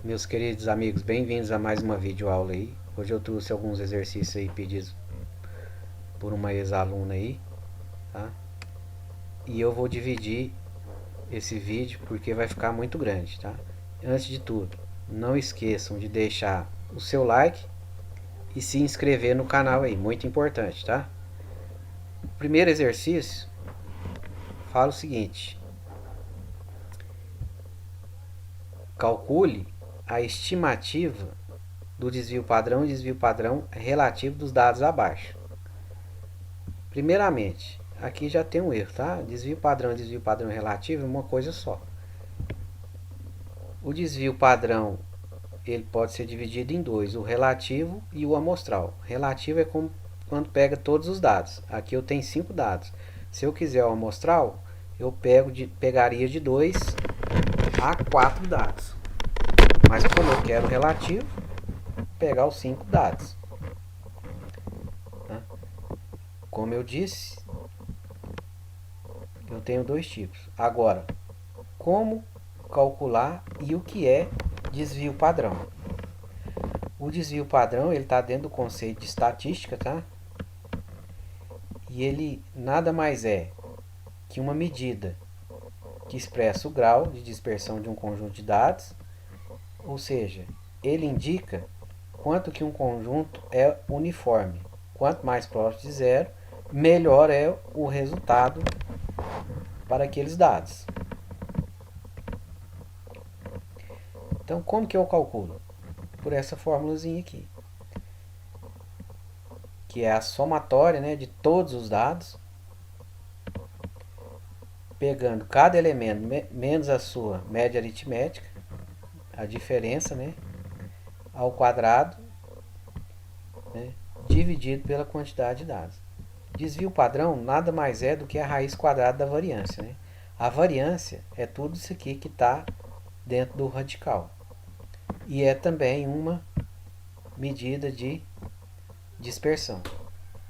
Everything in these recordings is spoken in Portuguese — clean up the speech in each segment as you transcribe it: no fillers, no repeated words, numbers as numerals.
Meus queridos amigos, bem-vindos a mais uma videoaula aí. Hoje eu trouxe alguns exercícios aí pedidos por uma ex-aluna aí, tá? E eu vou dividir esse vídeo porque vai ficar muito grande, tá? Antes de tudo, não esqueçam de deixar o seu like e se inscrever no canal aí, muito importante, tá? O primeiro exercício fala o seguinte: calcule a estimativa do desvio padrão e desvio padrão relativo dos dados abaixo. Primeiramente, aqui já tem um erro, tá? Desvio padrão e desvio padrão relativo é uma coisa só. O desvio padrão ele pode ser dividido em dois, o relativo e o amostral. Relativo é como quando pega todos os dados. Aqui eu tenho 5 dados. Se eu quiser o amostral, eu pegaria de 2 a 4 dados. Mas como eu quero o relativo, pegar os 5 dados. Tá? Como eu disse, eu tenho dois tipos. Agora, como calcular e o que é desvio padrão? O desvio padrão ele está dentro do conceito de estatística, tá? E ele nada mais é que uma medida que expressa o grau de dispersão de um conjunto de dados, ou seja, ele indica quanto que um conjunto é uniforme. Quanto mais próximo de zero, melhor é o resultado para aqueles dados. Então, como que eu calculo? Por essa formulazinha aqui, que é a somatória, né, de todos os dados, pegando cada elemento menos a sua média aritmética, a diferença, né, ao quadrado, né, dividido pela quantidade de dados. Desvio padrão nada mais é do que a raiz quadrada da variância, né? A variância é tudo isso aqui que está dentro do radical. E é também uma medida de dispersão.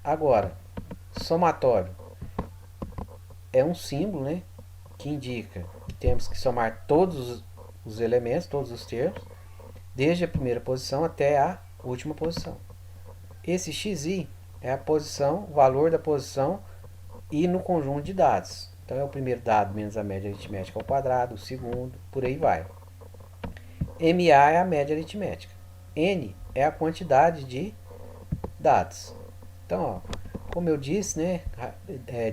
Agora, somatório é um símbolo, né, que indica que temos que somar todos os elementos, todos os termos, desde a primeira posição até a última posição. Esse xi é a posição, o valor da posição e no conjunto de dados. Então é o primeiro dado menos a média aritmética ao quadrado, o segundo, por aí vai. MA é a média aritmética. N é a quantidade de dados. Então, ó, como eu disse, né,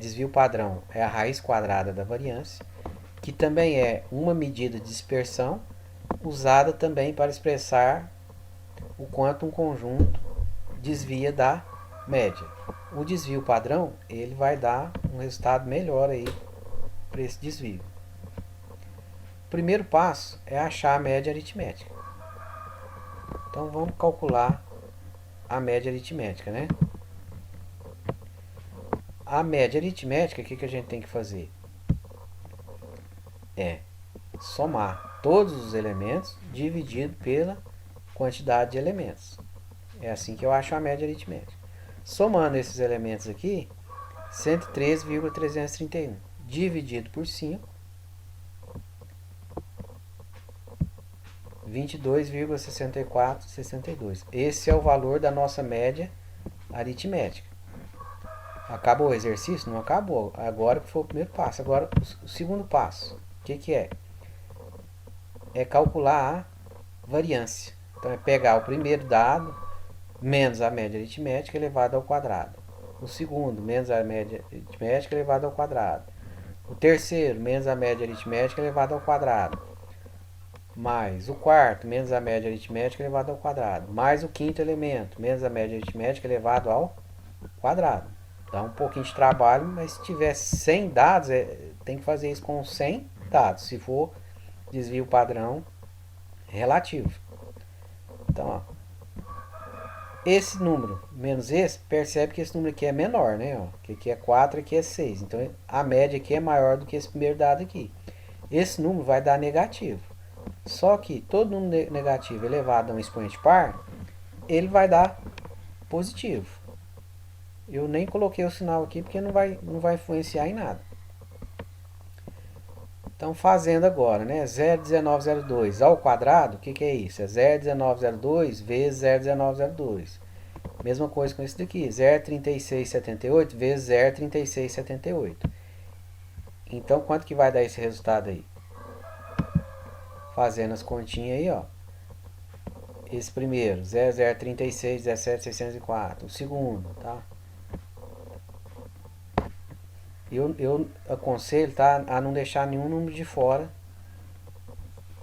desvio padrão é a raiz quadrada da variância, que também é uma medida de dispersão, usada também para expressar o quanto um conjunto desvia da média. O desvio padrão ele vai dar um resultado melhor aí para esse desvio. O primeiro passo é achar a média aritmética. Então vamos calcular a média aritmética, né? A média aritmética, o que a gente tem que fazer? É somar todos os elementos dividido pela quantidade de elementos. É assim que eu acho a média aritmética. Somando esses elementos aqui, 103,331 dividido por 5, 22,6462. Esse é o valor da nossa média aritmética. Acabou o exercício? Não acabou. Agora que foi o primeiro passo. Agora o segundo passo. O que é? É calcular a variância. Então é pegar o primeiro dado menos a média aritmética elevado ao quadrado. O segundo menos a média aritmética elevado ao quadrado. O terceiro menos a média aritmética elevado ao quadrado. Mais o quarto menos a média aritmética elevado ao quadrado. Mais o quinto elemento menos a média aritmética elevado ao quadrado. Dá um pouquinho de trabalho, mas se tiver 100 dados, tem que fazer isso com 100 dados, se for desvio padrão relativo. Então, ó, esse número menos esse, percebe que esse número aqui é menor, né? Ó, que aqui é 4, aqui é 6. Então, a média aqui é maior do que esse primeiro dado aqui. Esse número vai dar negativo. Só que todo número negativo elevado a um expoente par, ele vai dar positivo. Eu nem coloquei o sinal aqui porque não vai influenciar em nada. Então, fazendo agora, né? 0,1902 ao quadrado, o que é isso? É 0,1902 vezes 0,1902. Mesma coisa com esse daqui, 0,3678 vezes 0,3678. Então, quanto que vai dar esse resultado aí? Fazendo as continhas aí, ó. Esse primeiro, 0,036, 17,604. O segundo, tá? Eu aconselho, tá, a não deixar nenhum número de fora.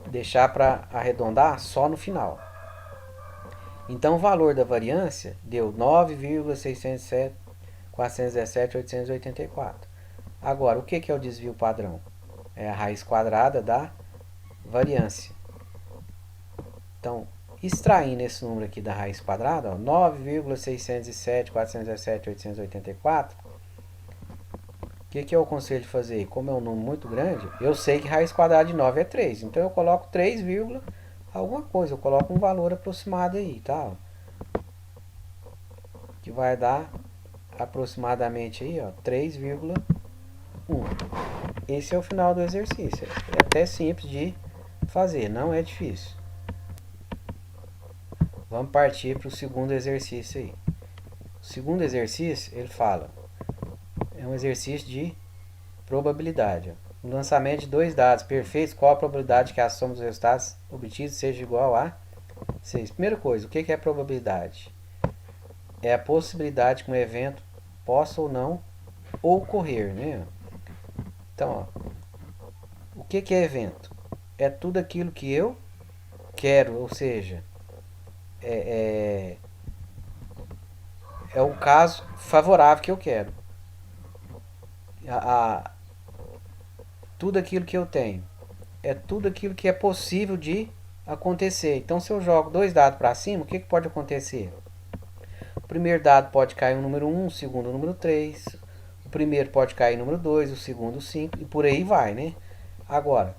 Deixar para arredondar só no final. Então, o valor da variância deu 9,607.417.884. Agora, o que é o desvio padrão? É a raiz quadrada da variância. Então, extraindo esse número aqui da raiz quadrada, 9,607.417.884, o que eu aconselho de fazer? Como é um número muito grande, eu sei que raiz quadrada de 9 é 3. Então, eu coloco 3, alguma coisa. Eu coloco um valor aproximado aí, tá? Que vai dar aproximadamente aí, ó, 3,1. Esse é o final do exercício. É até simples de fazer, não é difícil. Vamos partir para o segundo exercício aí. O segundo exercício, ele fala, é um exercício de probabilidade. No lançamento de dois dados perfeitos, qual a probabilidade que a soma dos resultados obtidos seja igual a 6? Primeira coisa, o que é probabilidade? É a possibilidade que um evento possa ou não ocorrer, né? Então, ó, o que é evento? É tudo aquilo que eu quero, ou seja, é o caso favorável que eu quero. Tudo aquilo que eu tenho. É tudo aquilo que é possível de acontecer. Então, se eu jogo dois dados para cima, o que pode acontecer? O primeiro dado pode cair o número 1, o segundo o número 3. O primeiro pode cair o número 2, o segundo o 5. E por aí vai, né? Agora,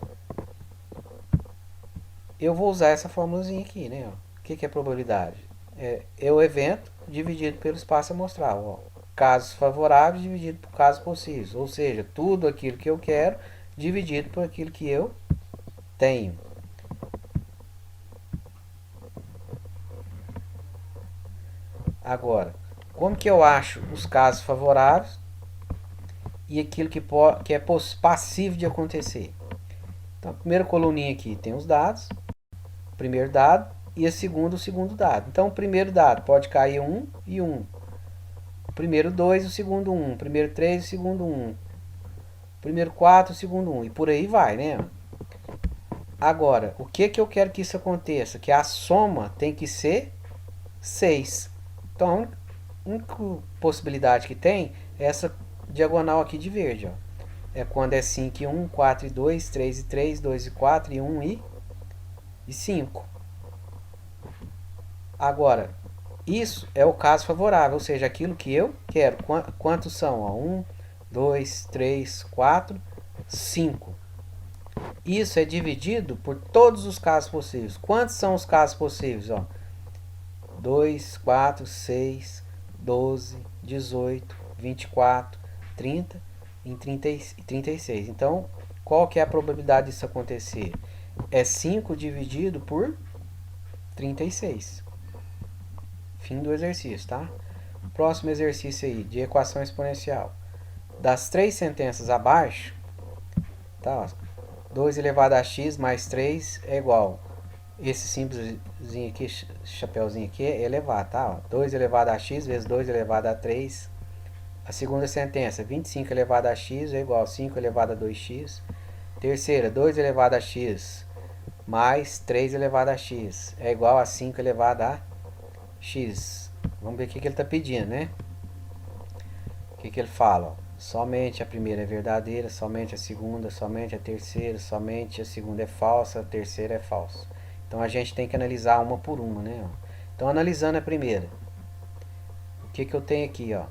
eu vou usar essa formulazinha aqui, né? O que é probabilidade? É o evento dividido pelo espaço amostral. Ó. Casos favoráveis dividido por casos possíveis. Ou seja, tudo aquilo que eu quero dividido por aquilo que eu tenho. Agora, como que eu acho os casos favoráveis e aquilo que é passível de acontecer? Então, a primeira coluninha aqui tem os dados, o primeiro dado e o segundo dado. Então, o primeiro dado pode cair 1 e 1. O primeiro 2, o segundo 1. O primeiro 3, o segundo 1. O primeiro 4, o segundo 1. E por aí vai, né? Agora, o que eu quero que isso aconteça? Que a soma tem que ser 6. Então, a única possibilidade que tem é essa diagonal aqui de verde. Ó. É quando é 5 e 1, 4 e 2, 3 e 3, 2 e 4 e 1 e 5. Agora, isso é o caso favorável, ou seja, aquilo que eu quero. Quantos são? Ó? 1, 2, 3, 4, 5. Isso é dividido por todos os casos possíveis. Quantos são os casos possíveis? Ó? 2, 4, 6, 12, 18, 24, 30 e 36. Então, qual que é a probabilidade disso acontecer? É 5 dividido por 36. Fim do exercício, tá? Próximo exercício aí, de equação exponencial. Das três sentenças abaixo, tá? 2 elevado a x mais 3 é igual. Esse símbolozinho aqui, chapeuzinho aqui, é elevado, tá? 2 elevado a x vezes 2 elevado a 3. A segunda sentença, 25 elevado a x é igual a 5 elevado a 2x. Terceira, 2 elevado a x mais 3 elevado a x é igual a 5 elevado a x. Vamos ver o que ele está pedindo, né? O que ele fala? Ó, somente a primeira é verdadeira, somente a segunda, somente a terceira, somente a segunda é falsa, a terceira é falsa. Então a gente tem que analisar uma por uma, né? Então analisando a primeira. O que eu tenho aqui, ó?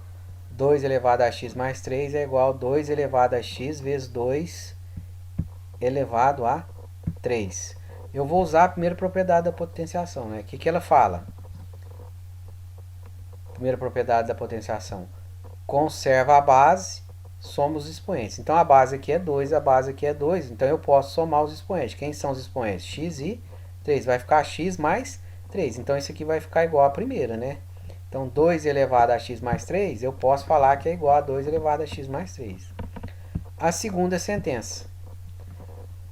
2 elevado a x mais 3 é igual a 2 elevado a x vezes 2 elevado a 3. Eu vou usar a primeira propriedade da potenciação, né? O que ela fala? Primeira propriedade da potenciação. Conserva a base soma os expoentes. Então a base aqui é 2, a base aqui é 2, então eu posso somar os expoentes. Quem são os expoentes? X e 3, vai ficar x mais 3, então isso aqui vai ficar igual à primeira, né? Então 2 elevado a x mais 3, eu posso falar que é igual a 2 elevado a x mais 3. A segunda sentença.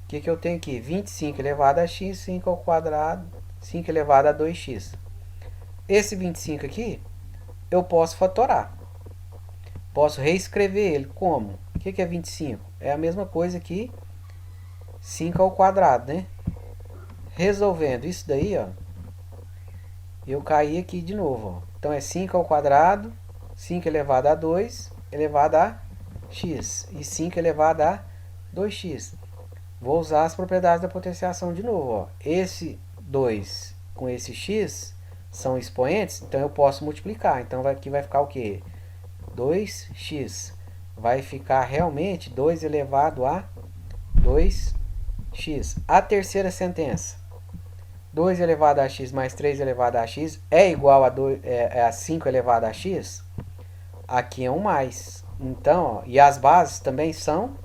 O que eu tenho aqui? 25 elevado a x, 5 ao quadrado, 5 elevado a 2x. Esse 25 aqui, eu posso fatorar. Posso reescrever ele como? O que é 25? É a mesma coisa que 5 ao quadrado, né? Resolvendo isso daí, ó, eu caí aqui de novo. Ó. Então é 5 ao quadrado, 5 elevado a 2, elevado a x. E 5 elevado a 2x. Vou usar as propriedades da potenciação de novo. Ó. Esse 2 com esse x são expoentes, então eu posso multiplicar. Então aqui vai ficar o quê? 2x. Vai ficar realmente 2 elevado a 2x. A terceira sentença. 2 elevado a x mais 3 elevado a x é igual a 5 elevado a x? Aqui é um mais. Então, ó, e as bases também são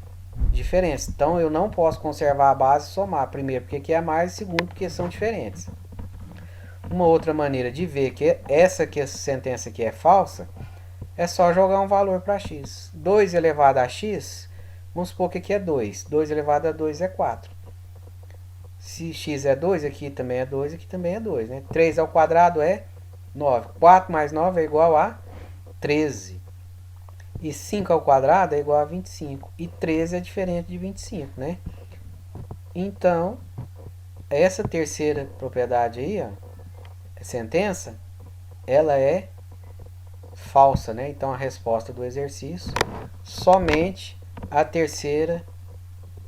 diferentes. Então, eu não posso conservar a base e somar. Primeiro, porque aqui é mais. Segundo, porque são diferentes. Uma outra maneira de ver que essa sentença aqui é falsa é só jogar um valor para x. 2 elevado a x, vamos supor que aqui é 2. 2 elevado a 2 é 4. Se x é 2, aqui também é 2, aqui também é 2. Né? 3 ao quadrado é 9. 4 mais 9 é igual a 13. E 5 ao quadrado é igual a 25. E 13 é diferente de 25. Né? Então, essa terceira propriedade aí, ó, sentença, ela é falsa. Né? Então, a resposta do exercício, somente a terceira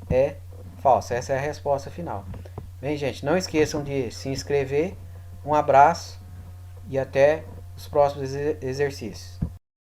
é falsa. Essa é a resposta final. Bem, gente, não esqueçam de se inscrever. Um abraço e até os próximos exercícios.